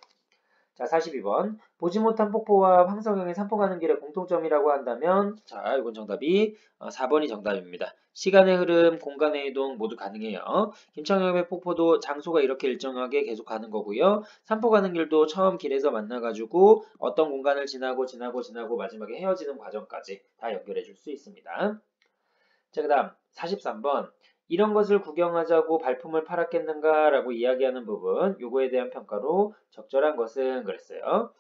자, 42번. 보지 못한 폭포와 황석영의 산포 가는 길의 공통점이라고 한다면 자, 이건 정답이 4번이 정답입니다. 시간의 흐름, 공간의 이동 모두 가능해요. 김창엽의 폭포도 장소가 이렇게 일정하게 계속 가는 거고요. 산포 가는 길도 처음 길에서 만나가지고 어떤 공간을 지나고 마지막에 헤어지는 과정까지 다 연결해 줄 수 있습니다. 자, 그 다음 43번. 이런 것을 구경하자고 발품을 팔았겠는가 라고 이야기하는 부분, 요거에 대한 평가로 적절한 것은 그랬어요.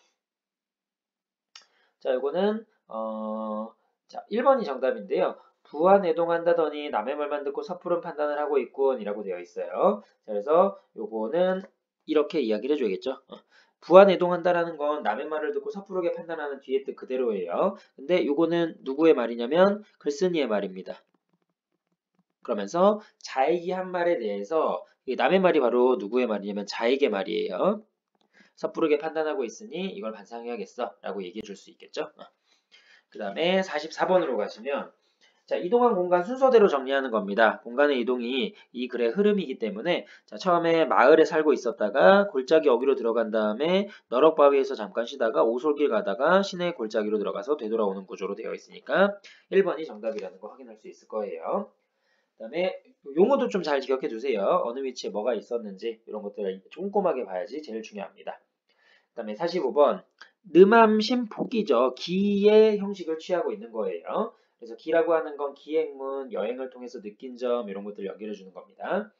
자, 요거는 자, 1번이 정답인데요. 부안해동한다더니 남의 말만 듣고 섣부른 판단을 하고 있군 이라고 되어 있어요. 자, 그래서 요거는 이렇게 이야기를 해줘야겠죠. 부안해동한다라는 건 남의 말을 듣고 섣부르게 판단하는 뒤에 뜻 그대로예요. 근데 요거는 누구의 말이냐면 글쓴이의 말입니다. 그러면서 자익이 한 말에 대해서 남의 말이 바로 누구의 말이냐면 자익의 말이에요. 섣부르게 판단하고 있으니 이걸 반성해야겠어 라고 얘기해 줄 수 있겠죠. 그 다음에 44번으로 가시면 자, 이동한 공간 순서대로 정리하는 겁니다. 공간의 이동이 이 글의 흐름이기 때문에 자, 처음에 마을에 살고 있었다가 골짜기 어귀로 들어간 다음에 너럭바위에서 잠깐 쉬다가 오솔길 가다가 시내 골짜기로 들어가서 되돌아오는 구조로 되어 있으니까 1번이 정답이라는 거 확인할 수 있을 거예요. 그 다음에 용어도 좀 잘 기억해 두세요. 어느 위치에 뭐가 있었는지 이런 것들을 꼼꼼하게 봐야지 제일 중요합니다. 그 다음에 45번 느맘심폭이죠. 기의 형식을 취하고 있는 거예요. 그래서 기라고 하는 건 기행문, 여행을 통해서 느낀 점 이런 것들을 연결해 주는 겁니다.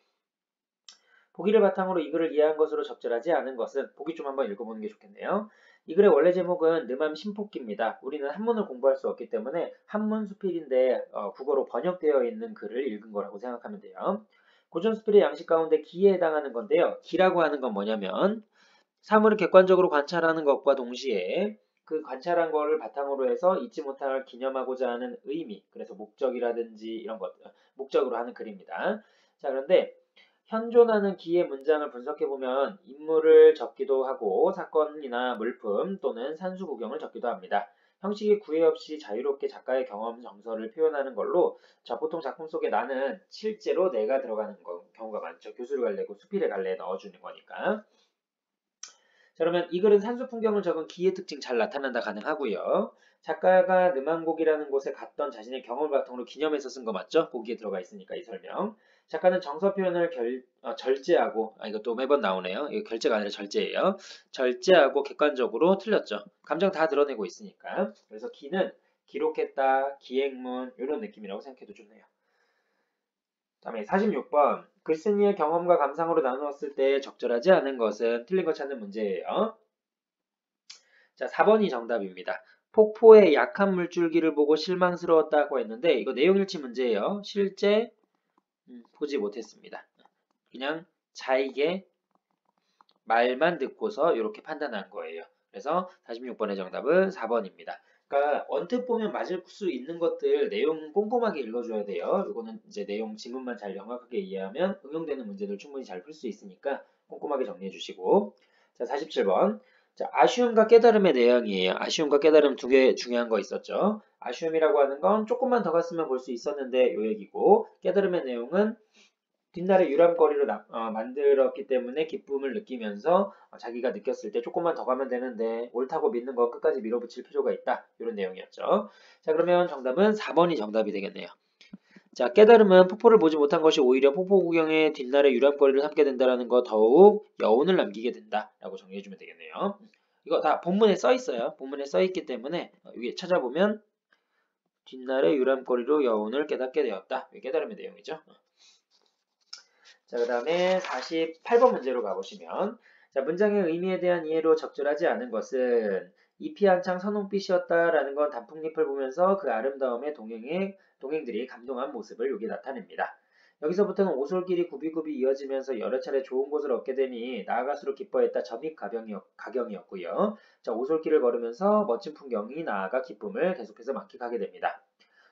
보기를 바탕으로 이 글을 이해한 것으로 적절하지 않은 것은 보기 좀 한번 읽어보는 게 좋겠네요. 이 글의 원래 제목은 느맘 심폭기입니다. 우리는 한문을 공부할 수 없기 때문에 한문 수필인데 국어로 번역되어 있는 글을 읽은 거라고 생각하면 돼요. 고전 수필의 양식 가운데 기에 해당하는 건데요. 기라고 하는 건 뭐냐면 사물을 객관적으로 관찰하는 것과 동시에 그 관찰한 거를 바탕으로 해서 잊지 못할 기념하고자 하는 의미, 그래서 목적이라든지 이런 것, 목적으로 하는 글입니다. 자, 그런데 현존하는 기의 문장을 분석해보면 인물을 적기도 하고 사건이나 물품 또는 산수 구경을 적기도 합니다. 형식이 구애 없이 자유롭게 작가의 경험 정서를 표현하는 걸로 자, 보통 작품 속에 나는 실제로 내가 들어가는 경우가 많죠. 교수를 갈래고 수필의 갈래에 넣어주는 거니까. 자, 그러면 이 글은 산수 풍경을 적은 기의 특징 잘 나타난다 가능하고요. 작가가 느만곡이라는 곳에 갔던 자신의 경험을 바탕으로 기념해서 쓴 거 맞죠? 보기에 들어가 있으니까 이 설명. 작가는 정서 표현을 절제하고, 이것도 매번 나오네요. 이거 결제가 아니라 절제예요. 절제하고 객관적으로 틀렸죠. 감정 다 드러내고 있으니까. 그래서 기는 기록했다, 기행문 이런 느낌이라고 생각해도 좋네요. 다음에 46번. 글쓴이의 경험과 감상으로 나누었을 때 적절하지 않은 것은 틀린 거 찾는 문제예요. 자, 4번이 정답입니다. 폭포의 약한 물줄기를 보고 실망스러웠다고 했는데 이거 내용일치 문제예요. 실제 보지 못했습니다. 그냥 자에게 말만 듣고서 이렇게 판단한 거예요. 그래서 46번의 정답은 4번입니다. 그러니까 언뜻 보면 맞을 수 있는 것들 내용 꼼꼼하게 읽어줘야 돼요. 이거는 이제 내용 지문만 잘 정확하게 이해하면 응용되는 문제들 충분히 잘 풀 수 있으니까 꼼꼼하게 정리해 주시고. 자, 47번. 자, 아쉬움과 깨달음의 내용이에요. 아쉬움과 깨달음 두 개 중요한 거 있었죠. 아쉬움이라고 하는 건 조금만 더 갔으면 볼 수 있었는데 요 얘기고, 깨달음의 내용은 뒷날에 유람거리로 만들었기 때문에 기쁨을 느끼면서 자기가 느꼈을 때 조금만 더 가면 되는데 옳다고 믿는 거 끝까지 밀어붙일 필요가 있다. 이런 내용이었죠. 자, 그러면 정답은 4번이 정답이 되겠네요. 자, 깨달음은 폭포를 보지 못한 것이 오히려 폭포 구경의 뒷날의 유람거리를 삼게 된다라는 거 더욱 여운을 남기게 된다라고 정리해주면 되겠네요. 이거 다 본문에 써 있어요. 본문에 써 있기 때문에 위에 찾아보면 뒷날의 유람거리로 여운을 깨닫게 되었다. 이게 깨달음의 내용이죠. 자, 그 다음에 48번 문제로 가보시면 자, 문장의 의미에 대한 이해로 적절하지 않은 것은 잎이 한창 선홍빛이었다라는 건 단풍잎을 보면서 그 아름다움에 동행들이 감동한 모습을 여기 나타냅니다. 여기서부터는 오솔길이 굽이굽이 이어지면서 여러 차례 좋은 곳을 얻게 되니 나아갈수록 기뻐했다. 점입 가경이었고요. 자, 오솔길을 걸으면서 멋진 풍경이 나아가 기쁨을 계속해서 만끽하게 됩니다.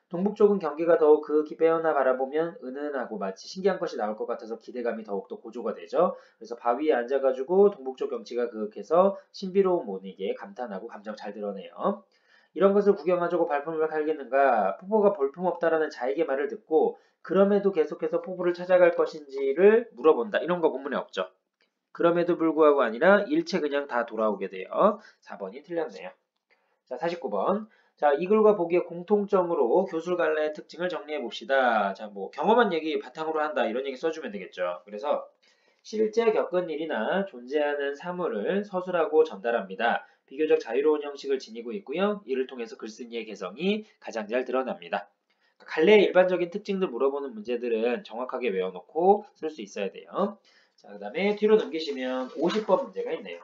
동북 쪽은 경계가 더욱 그 빼어나 바라보면 은은하고 마치 신기한 것이 나올 것 같아서 기대감이 더욱더 고조가 되죠. 그래서 바위에 앉아가지고 동북쪽 경치가 그윽해서 신비로운 모니게 감탄하고 감정 잘 드러내요. 이런 것을 구경하자고 발품을 갈겠는가 폭포가 볼품없다라는 자에게 말을 듣고 그럼에도 계속해서 폭포를 찾아갈 것인지를 물어본다. 이런 거 본문에 없죠. 그럼에도 불구하고 아니라 일체 그냥 다 돌아오게 돼요. 4번이 틀렸네요. 자, 49번. 자, 이 글과 보기의 공통점으로 교술갈래의 특징을 정리해 봅시다. 자, 뭐 경험한 얘기 바탕으로 한다 이런 얘기 써주면 되겠죠. 그래서 실제 겪은 일이나 존재하는 사물을 서술하고 전달합니다. 비교적 자유로운 형식을 지니고 있고요. 이를 통해서 글쓴이의 개성이 가장 잘 드러납니다. 갈래의 일반적인 특징들 물어보는 문제들은 정확하게 외워놓고 쓸 수 있어야 돼요. 자, 그 다음에 뒤로 넘기시면 50번 문제가 있네요.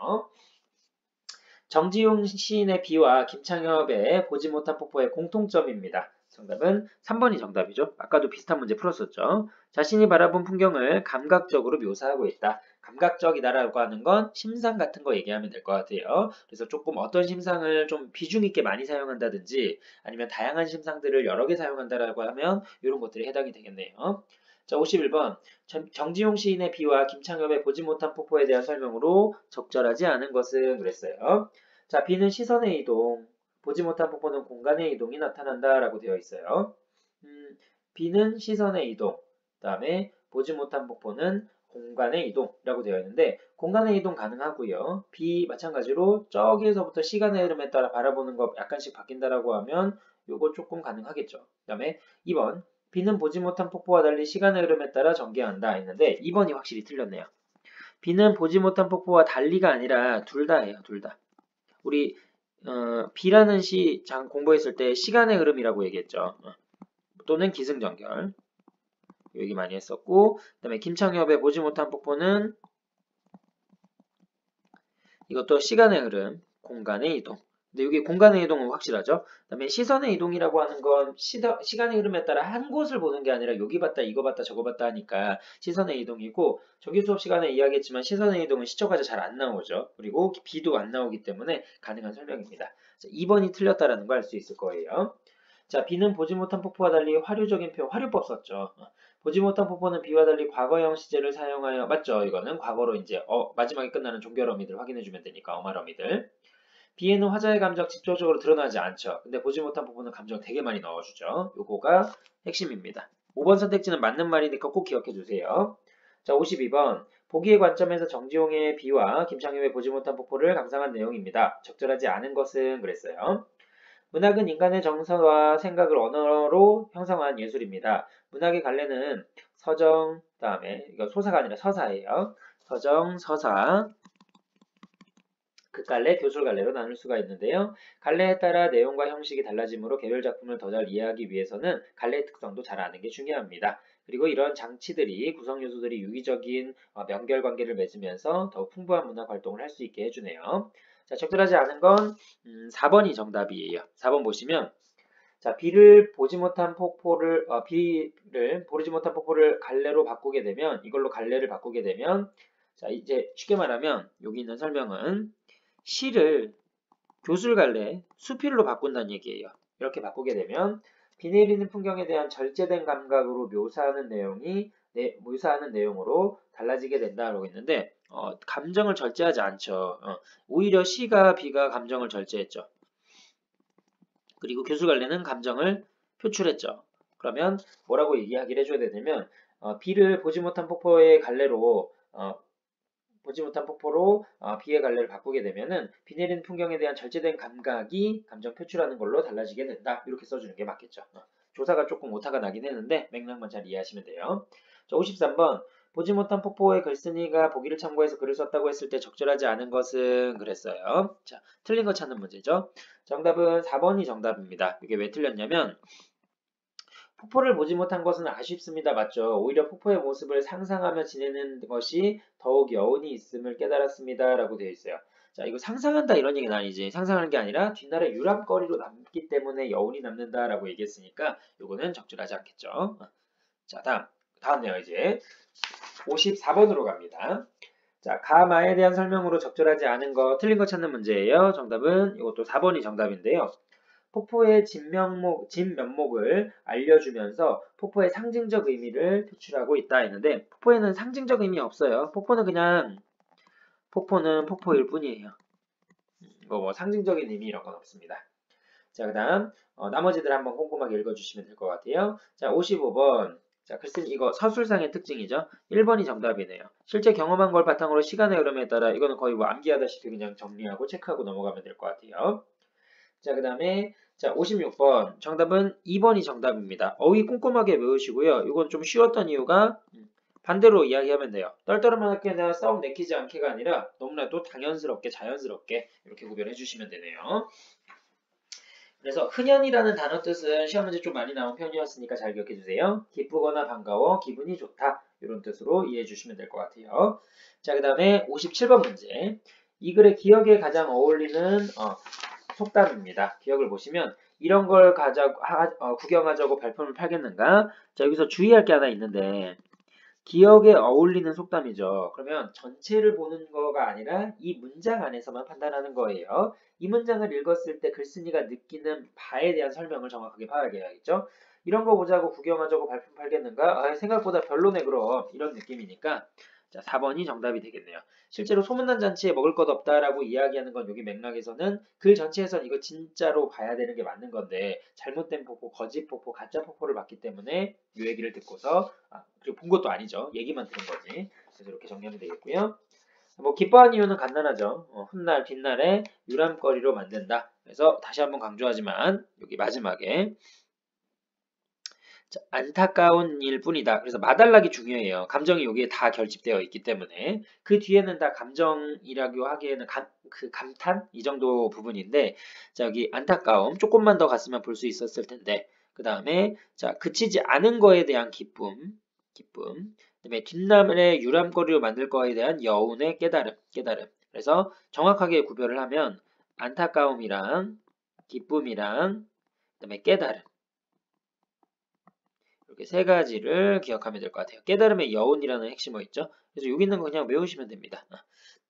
정지용 시인의 비와 김창엽의 보지 못한 폭포의 공통점입니다. 정답은 3번이 정답이죠. 아까도 비슷한 문제 풀었었죠. 자신이 바라본 풍경을 감각적으로 묘사하고 있다. 감각적이다라고 하는 건 심상 같은 거 얘기하면 될 것 같아요. 그래서 조금 어떤 심상을 좀 비중 있게 많이 사용한다든지 아니면 다양한 심상들을 여러 개 사용한다라고 하면 이런 것들이 해당이 되겠네요. 자, 51번. 정지용 시인의 비와 김창엽의 보지 못한 폭포에 대한 설명으로 적절하지 않은 것은 그랬어요. 자, 비는 시선의 이동, 보지 못한 폭포는 공간의 이동이 나타난다라고 되어 있어요. 비는 시선의 이동, 그 다음에 보지 못한 폭포는 공간의 이동이라고 되어 있는데 공간의 이동 가능하고요. 비 마찬가지로 저기에서부터 시간의 흐름에 따라 바라보는 것 약간씩 바뀐다라고 하면 요거 조금 가능하겠죠. 그 다음에 2번 비는 보지 못한 폭포와 달리 시간의 흐름에 따라 전개한다 했는데 2번이 확실히 틀렸네요. 비는 보지 못한 폭포와 달리가 아니라 둘 다예요. 둘 다. 우리 비라는 시 공부했을 때 시간의 흐름이라고 얘기했죠. 또는 기승전결 얘기 많이 했었고 그 다음에 김창엽의 보지 못한 폭포는 이것도 시간의 흐름, 공간의 이동. 근데 여기 공간의 이동은 확실하죠. 그 다음에 시선의 이동이라고 하는 건 시간의 흐름에 따라 한 곳을 보는 게 아니라 여기 봤다, 이거 봤다, 저거 봤다 하니까 시선의 이동이고 정규 수업 시간에 이야기했지만 시선의 이동은 시초가자 잘 안 나오죠. 그리고 비도 안 나오기 때문에 가능한 설명입니다. 2번이 틀렸다라는 걸 알 수 있을 거예요. 자, 비는 보지 못한 폭포와 달리 화류적인 화류법 썼죠. 보지 못한 폭포는 비와 달리 과거형 시제를 사용하여 맞죠? 이거는 과거로 이제 마지막에 끝나는 종결 어미들 확인해주면 되니까 어말 어미들. 비에는 화자의 감정 직접적으로 드러나지 않죠. 근데 보지 못한 폭포는 감정 되게 많이 넣어주죠. 요거가 핵심입니다. 5번 선택지는 맞는 말이니까 꼭 기억해 주세요. 자, 52번. 보기의 관점에서 정지용의 비와 김창엽의 보지 못한 폭포를 감상한 내용입니다. 적절하지 않은 것은 그랬어요. 문학은 인간의 정서와 생각을 언어로 형성한 예술입니다. 문학의 갈래는 서정, 다음에 이거 소사가 아니라 서사예요. 서정, 서사, 극갈래, 교술갈래로 나눌 수가 있는데요. 갈래에 따라 내용과 형식이 달라지므로 개별 작품을 더 잘 이해하기 위해서는 갈래의 특성도 잘 아는 게 중요합니다. 그리고 이런 장치들이 구성 요소들이 유기적인 연결관계를 맺으면서 더욱 풍부한 문학 활동을 할 수 있게 해주네요. 자, 적절하지 않은 건 4번이 정답이에요. 4번 보시면 자, 비를 보지 못한 폭포를 갈래로 바꾸게 되면 이걸로 갈래를 바꾸게 되면 자, 이제 쉽게 말하면 여기 있는 설명은 시를 교술갈래 수필로 바꾼다는 얘기예요. 이렇게 바꾸게 되면 비 내리는 풍경에 대한 절제된 감각으로 묘사하는 내용으로 달라지게 된다라고 했는데 감정을 절제하지 않죠. 오히려 시가 비가 감정을 절제했죠. 그리고 교수갈래는 감정을 표출했죠. 그러면 뭐라고 얘기하기를 해줘야 되냐면 비를 보지 못한 폭포의 갈래로 비의 갈래를 바꾸게 되면은 비 내리는 풍경에 대한 절제된 감각이 감정 표출하는 걸로 달라지게 된다. 이렇게 써주는 게 맞겠죠. 조사가 조금 오타가 나긴 했는데 맥락만 잘 이해하시면 돼요. 자, 53번. 보지 못한 폭포의 글쓴이가 보기를 참고해서 글을 썼다고 했을 때 적절하지 않은 것은 그랬어요. 자, 틀린 거 찾는 문제죠. 정답은 4번이 정답입니다. 이게 왜 틀렸냐면 폭포를 보지 못한 것은 아쉽습니다. 맞죠? 오히려 폭포의 모습을 상상하며 지내는 것이 더욱 여운이 있음을 깨달았습니다. 라고 되어 있어요. 자, 이거 상상한다 이런 얘기는 아니지. 상상하는 게 아니라 뒷날에 유람거리로 남기 때문에 여운이 남는다라고 얘기했으니까 이거는 적절하지 않겠죠. 자, 다음네요. 이제 54번으로 갑니다. 자, 가마에 대한 설명으로 적절하지 않은 거, 틀린 거 찾는 문제예요. 정답은 이것도 4번이 정답인데요. 폭포의 진면목을 알려주면서 폭포의 상징적 의미를 표출하고 있다 했는데 폭포에는 상징적 의미 없어요. 폭포는 그냥 폭포는 폭포일 뿐이에요. 이거 뭐 상징적인 의미 이런 건 없습니다. 자, 그 다음 나머지들 한번 꼼꼼하게 읽어주시면 될 것 같아요. 자, 55번. 자, 글쓴이 이거 서술상의 특징이죠. 1번이 정답이네요. 실제 경험한 걸 바탕으로 시간의 흐름에 따라 이거는 거의 뭐 암기하다시피 그냥 정리하고 체크하고 넘어가면 될 것 같아요. 자, 그 다음에 자, 56번. 정답은 2번이 정답입니다. 어휘 꼼꼼하게 외우시고요. 이건 좀 쉬웠던 이유가 반대로 이야기하면 돼요. 떨떠름하게 내가 썩 내키지 않게가 아니라 너무나도 당연스럽게 자연스럽게 이렇게 구별해 주시면 되네요. 그래서 흔연이라는 단어 뜻은 시험 문제 좀 많이 나온 표현이었으니까 잘 기억해 주세요. 기쁘거나 반가워, 기분이 좋다 이런 뜻으로 이해해 주시면 될 것 같아요. 자, 그 다음에 57번 문제. 이 글의 기억에 가장 어울리는 속담입니다. 기억을 보시면 이런 걸 구경하자고 발품을 팔겠는가? 자, 여기서 주의할 게 하나 있는데 기억에 어울리는 속담이죠. 그러면 전체를 보는 거가 아니라 이 문장 안에서만 판단하는 거예요. 이 문장을 읽었을 때 글쓴이가 느끼는 바에 대한 설명을 정확하게 파악해야겠죠. 이런 거 보자고 구경하자고 발품 팔겠는가? 아, 생각보다 별로네 그럼 이런 느낌이니까 자, 4번이 정답이 되겠네요. 실제로 소문난 잔치에 먹을 것 없다라고 이야기하는 건 여기 맥락에서는 글 전체에선 이거 진짜로 봐야 되는 게 맞는 건데 잘못된 폭포, 거짓 폭포, 가짜 폭포를 봤기 때문에 이 얘기를 듣고서 그리고 본 것도 아니죠. 얘기만 들은 거지. 그래서 이렇게 정리하면 되겠고요. 뭐 기뻐한 이유는 간단하죠. 훗날 뒷날에 유람거리로 만든다. 그래서 다시 한번 강조하지만 여기 마지막에 자, 안타까운 일 뿐이다. 그래서 마달락이 중요해요. 감정이 여기에 다 결집되어 있기 때문에 그 뒤에는 다 감정이라고 하기에는 그 감탄 이 정도 부분인데 자, 여기 안타까움 조금만 더 갔으면 볼 수 있었을 텐데 그 다음에 자, 그치지 않은 거에 대한 기쁨 그다음에 뒷날에 유람거리로 만들 거에 대한 여운의 깨달음. 그래서 정확하게 구별을 하면 안타까움이랑 기쁨이랑 그다음에 깨달음 이렇게 세 가지를 기억하면 될 것 같아요. 깨달음의 여운이라는 핵심어 있죠. 그래서 여기 있는 거 그냥 외우시면 됩니다.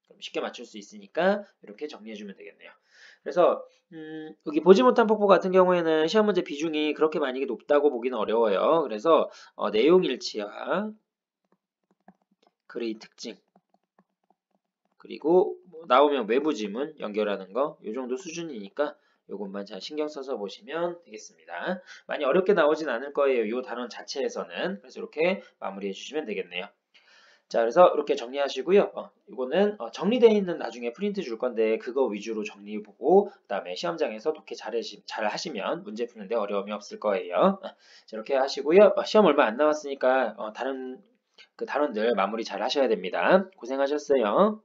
그럼 쉽게 맞출 수 있으니까 이렇게 정리해주면 되겠네요. 그래서 여기 보지 못한 폭포 같은 경우에는 시험 문제 비중이 그렇게 많이 높다고 보기는 어려워요. 그래서 내용 일치와 글의 특징 그리고 뭐 나오면 외부 지문 연결하는 거 이 정도 수준이니까 요것만 잘 신경 써서 보시면 되겠습니다. 많이 어렵게 나오진 않을 거예요. 이 단원 자체에서는. 그래서 이렇게 마무리해 주시면 되겠네요. 자, 그래서 이렇게 정리하시고요. 이거는 정리되어 있는 나중에 프린트 줄 건데 그거 위주로 정리해 보고 그다음에 시험장에서 독해 잘 하시면 문제 푸는데 어려움이 없을 거예요. 자, 이렇게 하시고요. 시험 얼마 안 남았으니까 다른 그 단원들 마무리 잘 하셔야 됩니다. 고생하셨어요.